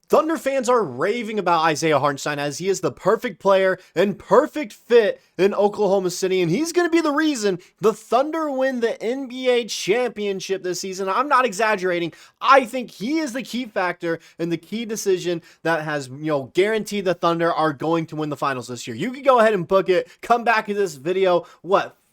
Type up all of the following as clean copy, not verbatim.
Thunder fans are raving about Isaiah Hartenstein as he is the perfect player and perfect fit in Oklahoma City, and he's going to be the reason the Thunder win the NBA championship this season. I'm not exaggerating. I think he is the key factor and the key decision that has, guaranteed the Thunder are going to win the finals this year. You can go ahead and book it. Come back to this video,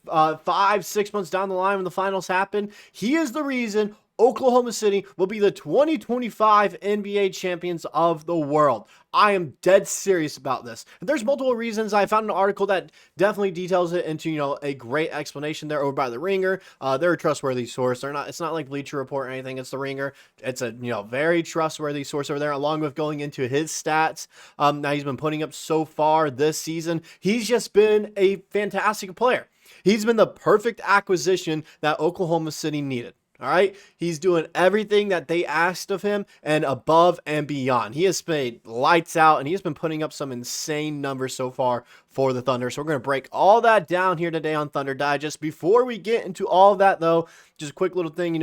5-6 months down the line when the finals happen. He is the reason Oklahoma City will be the 2025 NBA champions of the world. I am dead serious about this. And there's multiple reasons. I found an article that definitely details it into, a great explanation there over by The Ringer. They're a trustworthy source. It's not like Bleacher Report or anything. It's The Ringer. It's a, very trustworthy source over there, along with going into his stats. Now he's been putting up so far this season. He's just been a fantastic player. He's been the perfect acquisition that Oklahoma City needed. All right. He's doing everything that they asked of him and above and beyond. He has played lights out and he has been putting up some insane numbers so far for the Thunder. So we're going to break all that down here today on Thunder Digest. Before we get into all of that, though, just a quick little thing,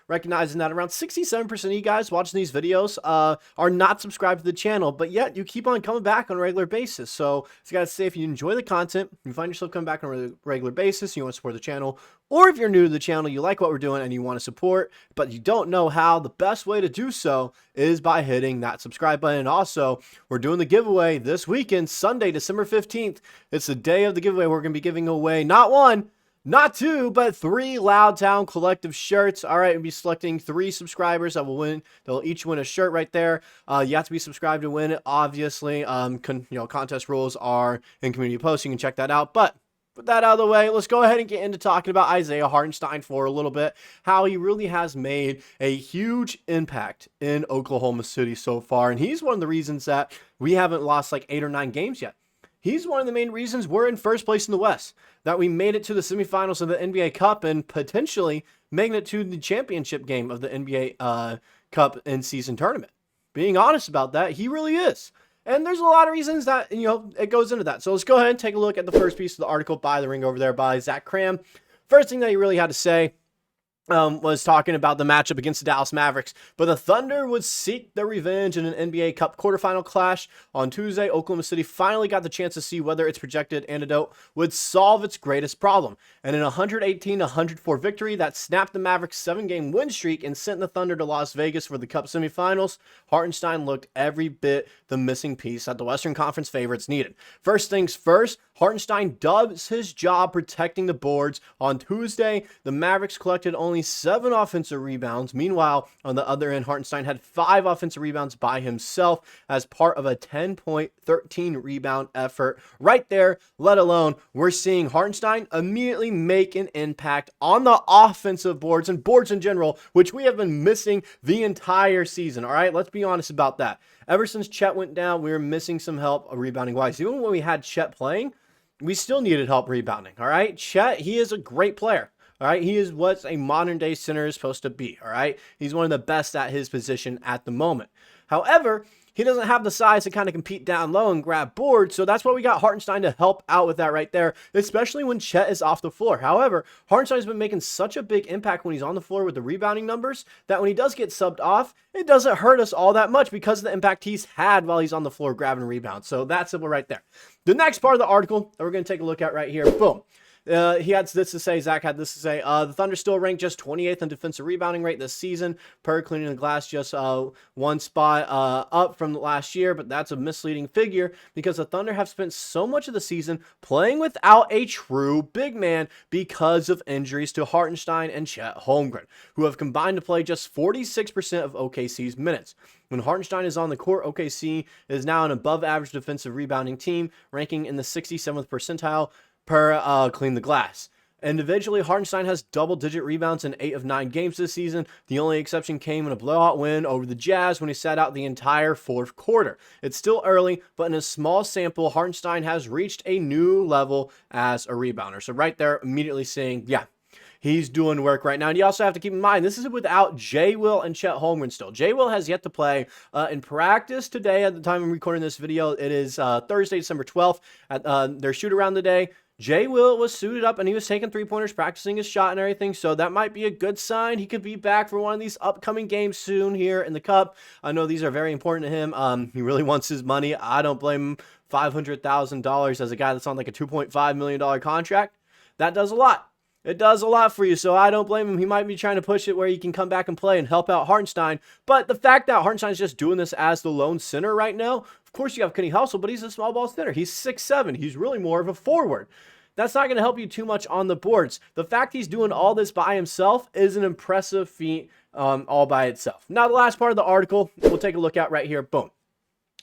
recognizing that around 67% of you guys watching these videos are not subscribed to the channel, but yet you keep on coming back on a regular basis. So I got to say, if you enjoy the content, you find yourself coming back on a regular basis, you want to support the channel, or if you're new to the channel, you like what we're doing and you want to support, but you don't know how, the best way to do so is by hitting that subscribe button. And also, we're doing the giveaway this weekend, Sunday, December 15th. It's the day of the giveaway. We're going to be giving away not one, not two, but 3 Loud Town Collective shirts. All right, we'll be selecting 3 subscribers that will win. They'll each win a shirt right there. You have to be subscribed to win it, obviously. Contest rules are in community posts. You can check that out. But with that out of the way, let's go ahead and get into talking about Isaiah Hartenstein for a little bit. How he really has made a huge impact in Oklahoma City so far. And he's one of the reasons that we haven't lost like 8 or 9 games yet. He's one of the main reasons we're in first place in the West, that we made it to the semifinals of the NBA Cup and potentially making it to the championship game of the NBA Cup in-season tournament. Being honest about that, he really is. And there's a lot of reasons that, it goes into that. So let's go ahead and take a look at the first piece of the article by The Ring over there by Zach Cram. First thing that he really had to say was talking about the matchup against the Dallas Mavericks, but the Thunder would seek their revenge in an NBA Cup quarterfinal clash. On Tuesday, Oklahoma City finally got the chance to see whether its projected antidote would solve its greatest problem. And in a 118-104 victory that snapped the Mavericks' 7-game win streak and sent the Thunder to Las Vegas for the Cup semifinals, Hartenstein looked every bit the missing piece that the Western Conference favorites needed. First things first, Hartenstein does his job protecting the boards. On Tuesday, the Mavericks collected only 7 offensive rebounds. Meanwhile, on the other end, Hartenstein had 5 offensive rebounds by himself as part of a 10-point, 13-rebound effort. Right there, let alone, we're seeing Hartenstein immediately make an impact on the offensive boards and boards in general, which we have been missing the entire season. All right, let's be honest about that. Ever since Chet went down, we were missing some help rebounding-wise. Even when we had Chet playing, we still needed help rebounding, all right? Chet, he is a great player, all right? He is what a modern-day center is supposed to be, all right? He's one of the best at his position at the moment. However, he doesn't have the size to kind of compete down low and grab boards, so that's why we got Hartenstein to help out with that right there, especially when Chet is off the floor. However, Hartenstein's been making such a big impact when he's on the floor with the rebounding numbers that when he does get subbed off, it doesn't hurt us all that much because of the impact he's had while he's on the floor grabbing rebounds. So that's simple right there. The next part of the article that we're going to take a look at right here, boom. He had this to say, Zach had this to say, the Thunder still ranked just 28th in defensive rebounding rate this season, per Cleaning the Glass, just 1 spot up from last year, but that's a misleading figure because the Thunder have spent so much of the season playing without a true big man because of injuries to Hartenstein and Chet Holmgren, who have combined to play just 46% of OKC's minutes. When Hartenstein is on the court, OKC is now an above-average defensive rebounding team, ranking in the 67th percentile per Clean the Glass. Individually, Hartenstein has double-digit rebounds in 8 of 9 games this season. The only exception came in a blowout win over the Jazz when he sat out the entire 4th quarter. It's still early, but in a small sample, Hartenstein has reached a new level as a rebounder. So right there, immediately saying, yeah, he's doing work right now. And you also have to keep in mind, this is without J. Will and Chet Holmgren still. J. Will has yet to play in practice today. At the time I'm recording this video, it is Thursday, December 12th. At their shoot-around today, Jay Will was suited up and he was taking three-pointers, practicing his shot and everything, so that might be a good sign. He could be back for one of these upcoming games soon here in the Cup. I know these are very important to him. He really wants his money. I don't blame him. $500,000 as a guy that's on like a $2.5 million contract. That does a lot. It does a lot for you, so I don't blame him. He might be trying to push it where he can come back and play and help out Hartenstein. But the fact that Hartenstein is just doing this as the lone center right now, of course you have Kenny Hustle, but he's a small ball center. He's 6'7". He's really more of a forward. That's not going to help you too much on the boards. The fact he's doing all this by himself is an impressive feat all by itself. Now, the last part of the article, we'll take a look at right here. Boom.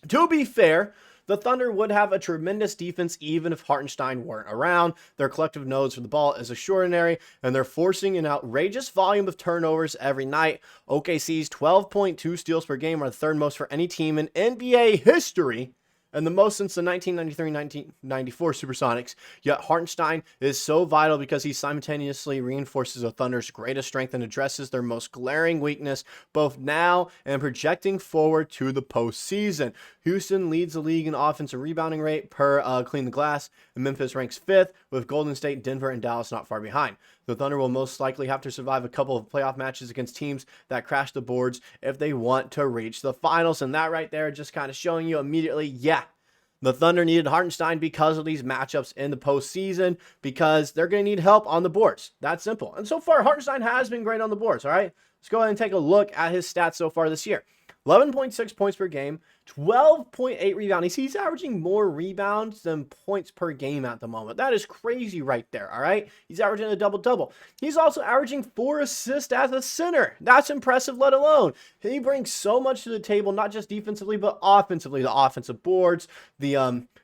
To be fair, the Thunder would have a tremendous defense even if Hartenstein weren't around. Their collective nose for the ball is extraordinary, and they're forcing an outrageous volume of turnovers every night. OKC's 12.2 steals per game are the third most for any team in NBA history, and the most since the 1993-1994 Supersonics. Yet Hartenstein is so vital because he simultaneously reinforces the Thunder's greatest strength and addresses their most glaring weakness, both now and projecting forward to the postseason. Houston leads the league in offensive rebounding rate per Clean the Glass, and Memphis ranks 5th, with Golden State, Denver, and Dallas not far behind. The Thunder will most likely have to survive a couple of playoff matches against teams that crash the boards if they want to reach the finals. And that right there just kind of showing you immediately, yeah, the Thunder needed Hartenstein because of these matchups in the postseason, because they're going to need help on the boards. That's simple. And so far, Hartenstein has been great on the boards, all right? Let's go ahead and take a look at his stats so far this year. 11.6 points per game, 12.8 rebounds. He's averaging more rebounds than points per game at the moment. That is crazy right there, all right? He's averaging a double-double. He's also averaging 4 assists as a center. That's impressive, let alone. He brings so much to the table, not just defensively, but offensively. The offensive boards, the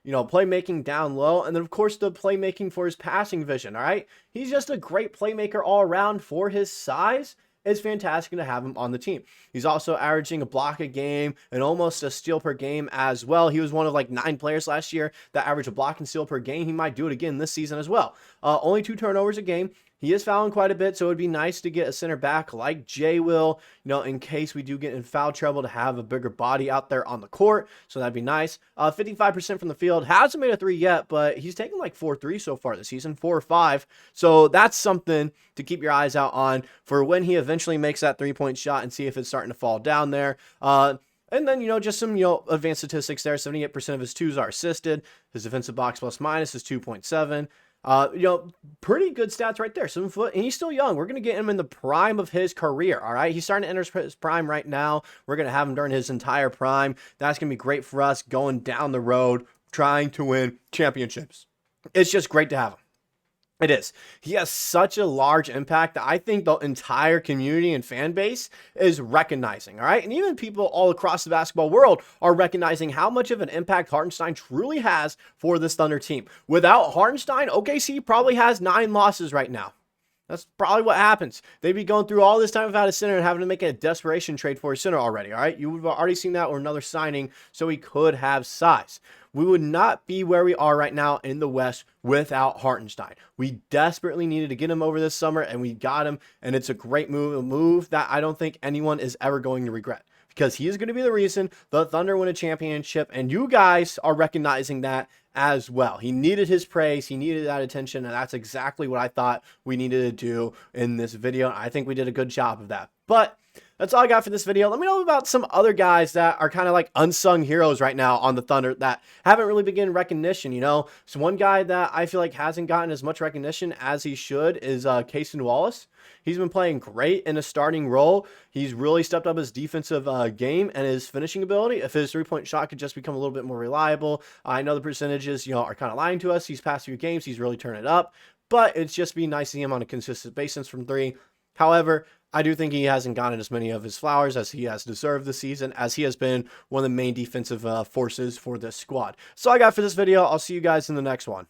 playmaking down low, and then, of course, the playmaking for his passing vision, all right? He's just a great playmaker all around for his size. It's fantastic to have him on the team. He's also averaging a block a game and almost a steal per game as well. He was one of like 9 players last year that averaged a block and steal per game. He might do it again this season as well. Only 2 turnovers a game. He is fouling quite a bit, so it would be nice to get a center back like Jay will, in case we do get in foul trouble, to have a bigger body out there on the court. So that'd be nice. 55% from the field. Hasn't made a 3 yet, but he's taken like 4 threes so far this season, 4 or 5. So that's something to keep your eyes out on for when he eventually makes that 3-point shot and see if it's starting to fall down there. And then, just some, advanced statistics there. 78% of his 2s are assisted. His defensive box plus minus is 2.7. Pretty good stats right there. 7 foot, and he's still young. We're going to get him in the prime of his career, all right? He's starting to enter his prime right now. We're going to have him during his entire prime. That's going to be great for us going down the road, trying to win championships. It's just great to have him. It is. He has such a large impact that I think the entire community and fan base is recognizing, all right? And even people all across the basketball world are recognizing how much of an impact Hartenstein truly has for this Thunder team. Without Hartenstein, OKC probably has 9 losses right now. That's probably what happens. They'd be going through all this time without a center and having to make a desperation trade for a center already, all right? You would have already seen that, or another signing, so he could have size. We would not be where we are right now in the West without Hartenstein. We desperately needed to get him over this summer, and we got him, and it's a great move, a move that I don't think anyone is ever going to regret, because he is going to be the reason the Thunder win a championship, and you guys are recognizing that as well. He needed his praise, he needed that attention, and that's exactly what I thought we needed to do in this video. I think we did a good job of that. But that's all I got for this video. Let me know about some other guys that are kind of like unsung heroes right now on the Thunder that haven't really been getting recognition, So one guy that I feel like hasn't gotten as much recognition as he should is Cason Wallace. He's been playing great in a starting role. He's really stepped up his defensive game and his finishing ability. If his 3-point shot could just become a little bit more reliable. I know the percentages, are kind of lying to us. These past few games, he's really turned it up. But it's just been nice to see him on a consistent basis from 3. However, I do think he hasn't gotten as many of his flowers as he has deserved this season, as he has been one of the main defensive forces for this squad. So I got for this video. I'll see you guys in the next one.